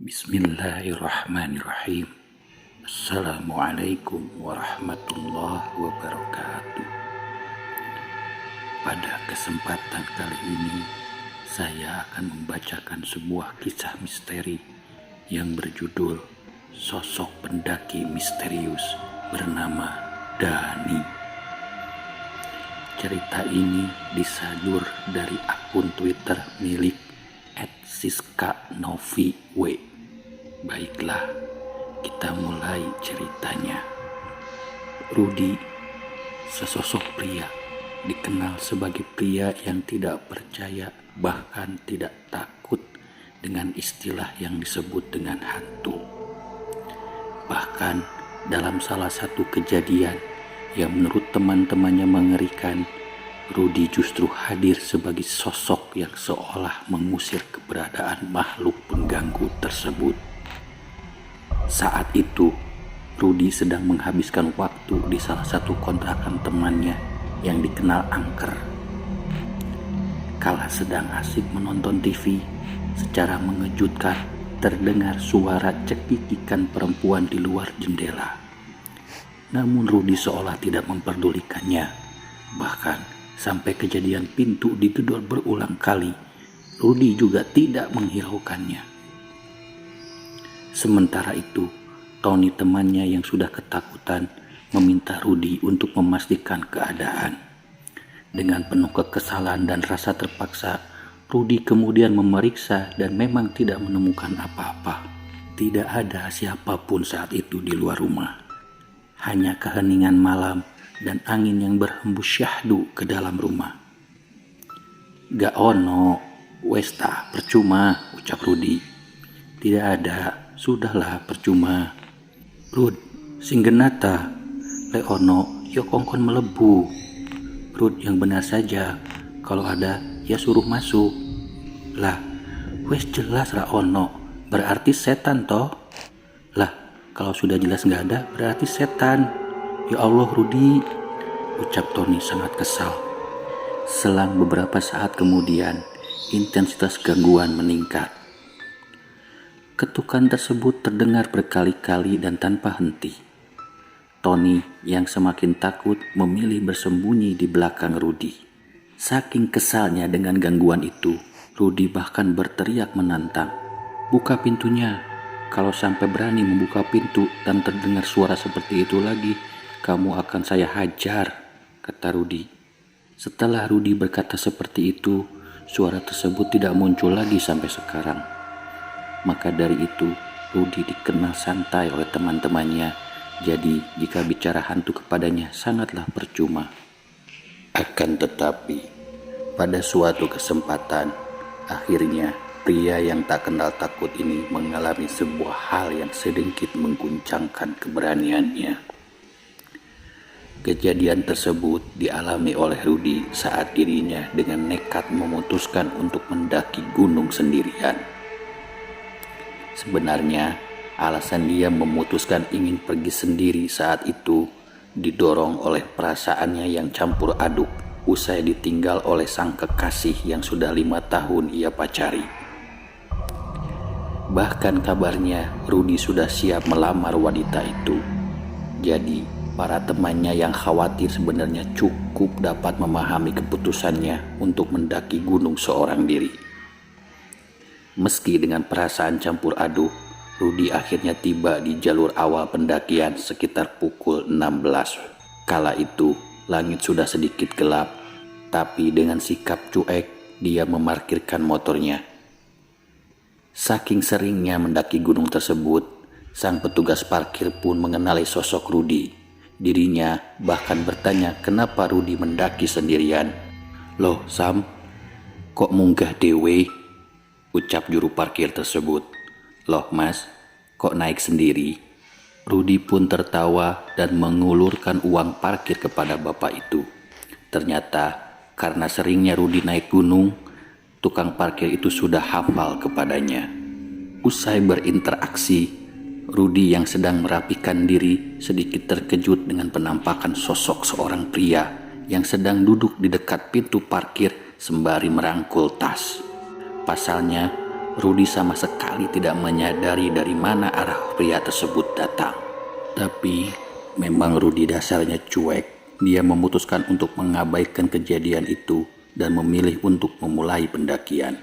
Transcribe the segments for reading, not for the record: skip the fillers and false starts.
Bismillahirrahmanirrahim. Assalamualaikum warahmatullahi wabarakatuh. Pada kesempatan kali ini, saya akan membacakan sebuah kisah misteri yang berjudul Sosok Pendaki Misterius bernama Dani. Cerita ini disadur dari akun Twitter milik @siskanovi. Baiklah, kita mulai ceritanya. Rudy, sesosok pria, dikenal sebagai pria yang tidak percaya bahkan tidak takut dengan istilah yang disebut dengan hantu. Bahkan dalam salah satu kejadian yang menurut teman-temannya mengerikan, Rudy justru hadir sebagai sosok yang seolah mengusir keberadaan makhluk pengganggu tersebut. Saat itu, Rudy sedang menghabiskan waktu di salah satu kontrakan temannya yang dikenal angker. Kala sedang asik menonton TV, secara mengejutkan terdengar suara cekikikan perempuan di luar jendela. Namun Rudy seolah tidak memperdulikannya. Bahkan sampai kejadian pintu digedor berulang kali, Rudy juga tidak menghiraukannya. Sementara itu, Tony temannya yang sudah ketakutan meminta Rudy untuk memastikan keadaan. Dengan penuh kekesalan dan rasa terpaksa, Rudy kemudian memeriksa dan memang tidak menemukan apa-apa. Tidak ada siapapun saat itu di luar rumah. Hanya keheningan malam dan angin yang berhembus syahdu ke dalam rumah. "Gak ono, westa, percuma," ucap Rudy. "Tidak ada, sudahlah percuma. Rud, singgenata, leono, yo kongkon melebu. Rud, yang benar saja, kalau ada ya suruh masuk. Lah, wes jelas ra ono, berarti setan toh. Lah, kalau sudah jelas nggak ada, berarti setan. Ya Allah Rudy," ucap Tony sangat kesal. Selang beberapa saat kemudian, intensitas gangguan meningkat. Ketukan tersebut terdengar berkali-kali dan tanpa henti. Tony yang semakin takut memilih bersembunyi di belakang Rudy. Saking kesalnya dengan gangguan itu, Rudy bahkan berteriak menantang, "Buka pintunya. Kalau sampai berani membuka pintu dan terdengar suara seperti itu lagi, kamu akan saya hajar," kata Rudy. Setelah Rudy berkata seperti itu, suara tersebut tidak muncul lagi sampai sekarang. Maka dari itu, Rudy dikenal santai oleh teman-temannya. Jadi, jika bicara hantu kepadanya sangatlah percuma. Akan tetapi, pada suatu kesempatan, akhirnya pria yang tak kenal takut ini mengalami sebuah hal yang sedikit mengguncangkan keberaniannya. Kejadian tersebut dialami oleh Rudy saat dirinya dengan nekat memutuskan untuk mendaki gunung sendirian. Sebenarnya, alasan dia memutuskan ingin pergi sendiri saat itu didorong oleh perasaannya yang campur aduk usai ditinggal oleh sang kekasih yang sudah 5 tahun ia pacari. Bahkan kabarnya Rudy sudah siap melamar wanita itu. Jadi, para temannya yang khawatir sebenarnya cukup dapat memahami keputusannya untuk mendaki gunung seorang diri. Meski dengan perasaan campur aduk, Rudy akhirnya tiba di jalur awal pendakian sekitar pukul 16. Kala itu, langit sudah sedikit gelap, tapi dengan sikap cuek, dia memarkirkan motornya. Saking seringnya mendaki gunung tersebut, sang petugas parkir pun mengenali sosok Rudy. Dirinya bahkan bertanya kenapa Rudy mendaki sendirian. "Loh Sam, kok munggah dewe?" ucap juru parkir tersebut. "Loh Mas, kok naik sendiri?" Rudy pun tertawa dan mengulurkan uang parkir kepada bapak itu. Ternyata karena seringnya Rudy naik gunung, tukang parkir itu sudah hafal kepadanya. Usai berinteraksi, Rudy yang sedang merapikan diri sedikit terkejut dengan penampakan sosok seorang pria yang sedang duduk di dekat pintu parkir sembari merangkul tas. Pasalnya, Rudi sama sekali tidak menyadari dari mana arah pria tersebut datang. Tapi memang Rudi dasarnya cuek. Dia memutuskan untuk mengabaikan kejadian itu dan memilih untuk memulai pendakian.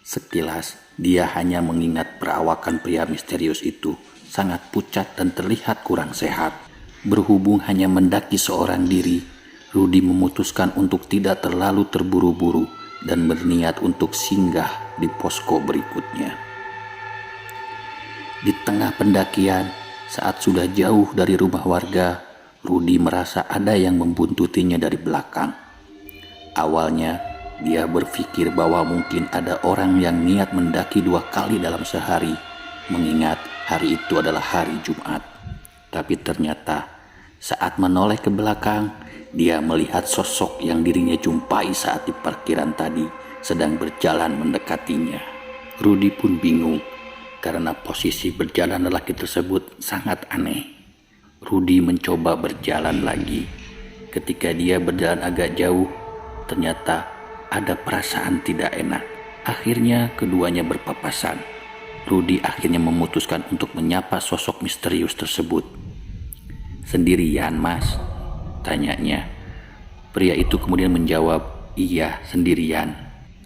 Sekilas, dia hanya mengingat perawakan pria misterius itu sangat pucat dan terlihat kurang sehat. Berhubung hanya mendaki seorang diri, Rudi memutuskan untuk tidak terlalu terburu-buru dan berniat untuk singgah di posko berikutnya. Di tengah pendakian, saat sudah jauh dari rumah warga, Rudi merasa ada yang membuntutinya dari belakang. Awalnya, dia berpikir bahwa mungkin ada orang yang niat mendaki 2 kali dalam sehari, mengingat hari itu adalah hari Jumat. Tapi ternyata saat menoleh ke belakang, dia melihat sosok yang dirinya jumpai saat di parkiran tadi sedang berjalan mendekatinya. Rudi pun bingung karena posisi berjalan lelaki tersebut sangat aneh. Rudi mencoba berjalan lagi. Ketika dia berjalan agak jauh, ternyata ada perasaan tidak enak. Akhirnya keduanya berpapasan. Rudi akhirnya memutuskan untuk menyapa sosok misterius tersebut. "Sendirian, Mas?" tanyanya. Pria itu kemudian menjawab, "Iya, sendirian."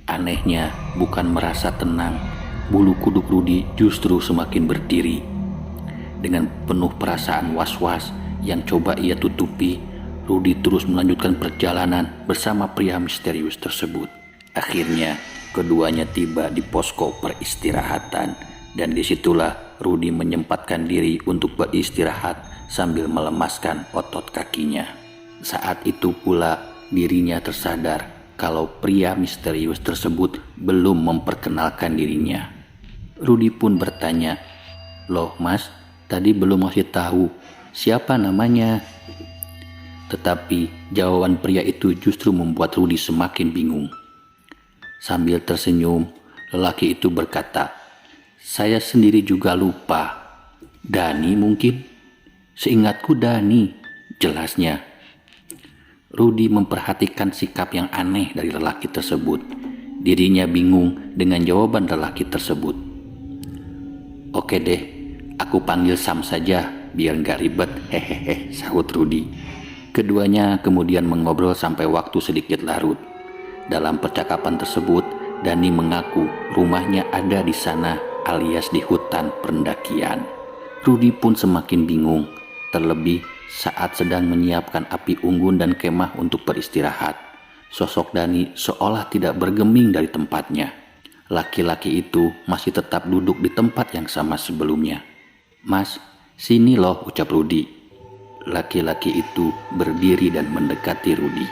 Anehnya, bukan merasa tenang, bulu kuduk Rudi justru semakin berdiri. Dengan penuh perasaan was-was yang coba ia tutupi, Rudi terus melanjutkan perjalanan bersama pria misterius tersebut. Akhirnya, keduanya tiba di posko peristirahatan, dan disitulah Rudi menyempatkan diri untuk beristirahat sambil melemaskan otot kakinya. Saat itu pula dirinya tersadar kalau pria misterius tersebut belum memperkenalkan dirinya. Rudi pun bertanya, "Loh Mas, tadi belum ngasih tahu siapa namanya?" Tetapi jawaban pria itu justru membuat Rudi semakin bingung. Sambil tersenyum, lelaki itu berkata, "Saya sendiri juga lupa. Dani mungkin? Seingatku Dani," jelasnya. Rudi memperhatikan sikap yang aneh dari lelaki tersebut. Dirinya bingung dengan jawaban lelaki tersebut. "Oke deh, aku panggil Sam saja biar gak ribet, hehehe," sahut Rudi. Keduanya kemudian mengobrol sampai waktu sedikit larut. Dalam percakapan tersebut, Dani mengaku rumahnya ada di sana alias di hutan pendakian. Rudi pun semakin bingung, terlebih saat sedang menyiapkan api unggun dan kemah untuk beristirahat. Sosok Dani seolah tidak bergeming dari tempatnya. Laki-laki itu masih tetap duduk di tempat yang sama sebelumnya. "Mas, sini loh," ucap Rudi. Laki-laki itu berdiri dan mendekati Rudi.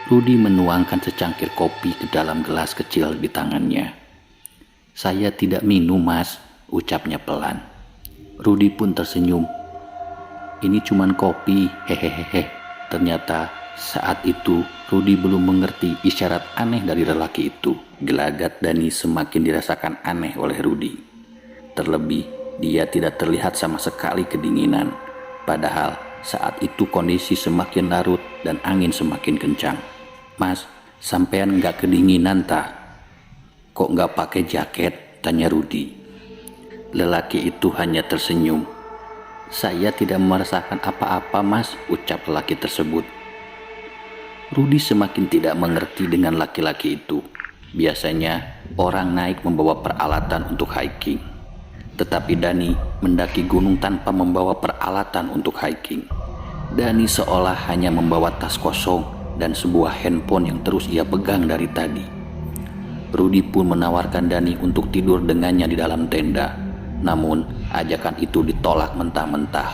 Rudi menuangkan secangkir kopi ke dalam gelas kecil di tangannya. "Saya tidak minum, Mas," ucapnya pelan. Rudi pun tersenyum. "Ini cuman kopi, hehehe." Ternyata saat itu Rudi belum mengerti isyarat aneh dari lelaki itu. Gelagat Dani semakin dirasakan aneh oleh Rudi. Terlebih dia tidak terlihat sama sekali kedinginan. Padahal saat itu kondisi semakin larut dan angin semakin kencang. "Mas, sampean nggak kedinginan tah? Kok nggak pakai jaket?" tanya Rudi. Lelaki itu hanya tersenyum. "Saya tidak merasakan apa-apa, Mas," ucap lelaki tersebut. Rudi semakin tidak mengerti dengan laki-laki itu. Biasanya orang naik membawa peralatan untuk hiking. Tetapi Dani mendaki gunung tanpa membawa peralatan untuk hiking. Dani seolah hanya membawa tas kosong dan sebuah handphone yang terus ia pegang dari tadi. Rudi pun menawarkan Dani untuk tidur dengannya di dalam tenda. Namun ajakan itu ditolak mentah-mentah.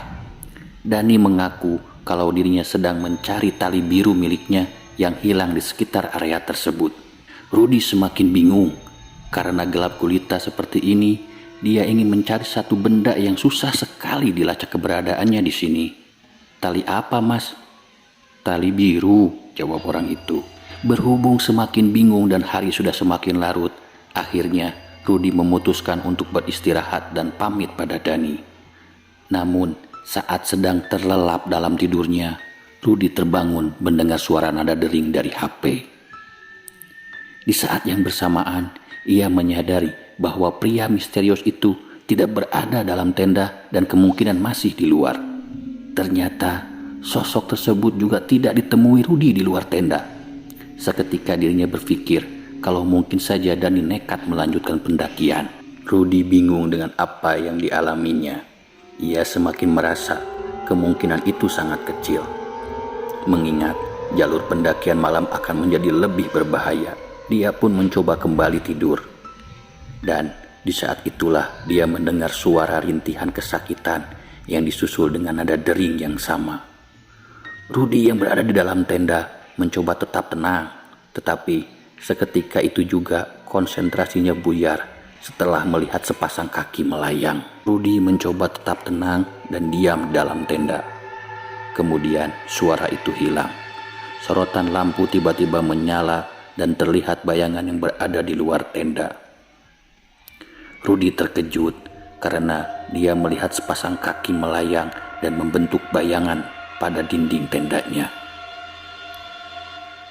Dani mengaku kalau dirinya sedang mencari tali biru miliknya yang hilang di sekitar area tersebut. Rudi semakin bingung karena gelap gulita seperti ini. Dia ingin mencari satu benda yang susah sekali dilacak keberadaannya di sini. "Tali apa, Mas?" "Tali biru," jawab orang itu. Berhubung semakin bingung dan hari sudah semakin larut, akhirnya Rudi memutuskan untuk beristirahat dan pamit pada Dani. Namun saat sedang terlelap dalam tidurnya, Rudi terbangun mendengar suara nada dering dari HP. Di saat yang bersamaan, ia menyadari bahwa pria misterius itu tidak berada dalam tenda dan kemungkinan masih di luar. Ternyata sosok tersebut juga tidak ditemui Rudi di luar tenda. Seketika dirinya berpikir kalau mungkin saja Dani nekat melanjutkan pendakian. Rudi bingung dengan apa yang dialaminya. Ia semakin merasa kemungkinan itu sangat kecil. Mengingat jalur pendakian malam akan menjadi lebih berbahaya, dia pun mencoba kembali tidur. Dan di saat itulah dia mendengar suara rintihan kesakitan yang disusul dengan nada dering yang sama. Rudi yang berada di dalam tenda mencoba tetap tenang, tetapi seketika itu juga konsentrasinya buyar setelah melihat sepasang kaki melayang. Rudi mencoba tetap tenang dan diam dalam tenda. Kemudian suara itu hilang. Sorotan lampu tiba-tiba menyala dan terlihat bayangan yang berada di luar tenda. Rudi terkejut karena dia melihat sepasang kaki melayang dan membentuk bayangan pada dinding tendanya.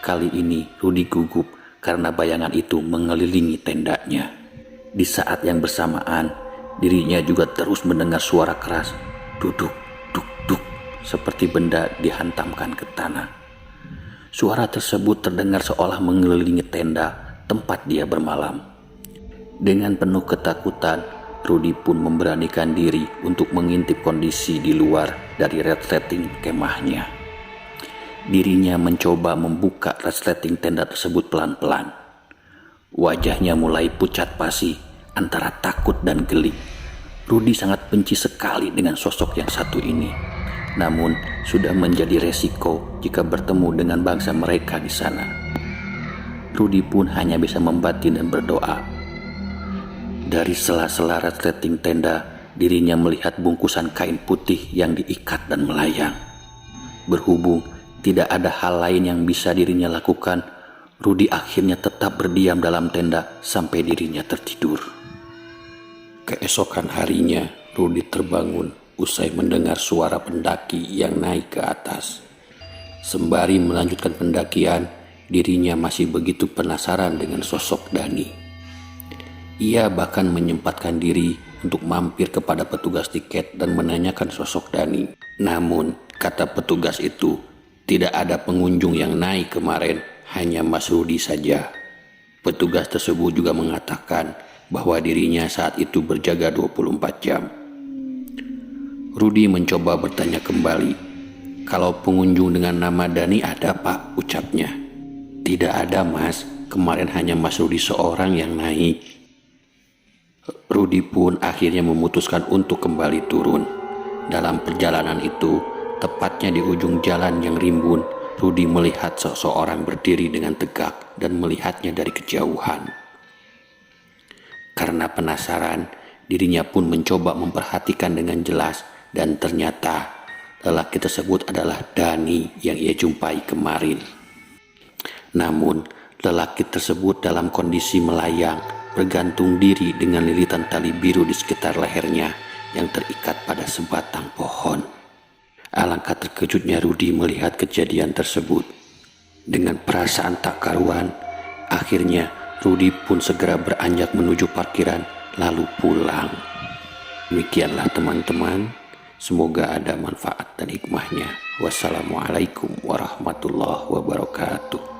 Kali ini Rudi gugup karena bayangan itu mengelilingi tendanya. Di saat yang bersamaan, dirinya juga terus mendengar suara keras, duduk, duk, duk, seperti benda dihantamkan ke tanah. Suara tersebut terdengar seolah mengelilingi tenda tempat dia bermalam. Dengan penuh ketakutan, Rudi pun memberanikan diri untuk mengintip kondisi di luar dari resleting kemahnya. Dirinya mencoba membuka resleting tenda tersebut pelan-pelan. Wajahnya mulai pucat pasi antara takut dan geli. Rudi sangat benci sekali dengan sosok yang satu ini. Namun sudah menjadi resiko jika bertemu dengan bangsa mereka di sana. Rudi pun hanya bisa membatin dan berdoa. Dari sela-sela resleting tenda, dirinya melihat bungkusan kain putih yang diikat dan melayang. Berhubung tidak ada hal lain yang bisa dirinya lakukan, Rudi akhirnya tetap berdiam dalam tenda sampai dirinya tertidur. Keesokan harinya, Rudi terbangun usai mendengar suara pendaki yang naik ke atas. Sembari melanjutkan pendakian, dirinya masih begitu penasaran dengan sosok Dani. Ia bahkan menyempatkan diri untuk mampir kepada petugas tiket dan menanyakan sosok Dani. Namun, kata petugas itu, tidak ada pengunjung yang naik kemarin, hanya Mas Rudi saja. Petugas tersebut juga mengatakan bahwa dirinya saat itu berjaga 24 jam. Rudi mencoba bertanya kembali, kalau pengunjung dengan nama Dani ada Pak, ucapnya. Tidak ada Mas, kemarin hanya Mas Rudi seorang yang naik. Rudi pun akhirnya memutuskan untuk kembali turun. Dalam perjalanan itu, tepatnya di ujung jalan yang rimbun, Rudi melihat seseorang berdiri dengan tegak dan melihatnya dari kejauhan. Karena penasaran, dirinya pun mencoba memperhatikan dengan jelas dan ternyata lelaki tersebut adalah Dani yang ia jumpai kemarin. Namun, lelaki tersebut dalam kondisi melayang, bergantung diri dengan lilitan tali biru di sekitar lehernya yang terikat pada sebatang pohon. Alangkah terkejutnya Rudi melihat kejadian tersebut. Dengan perasaan tak karuan, akhirnya Rudi pun segera beranjak menuju parkiran lalu pulang. Demikianlah teman-teman, semoga ada manfaat dan hikmahnya. Wassalamualaikum warahmatullahi wabarakatuh.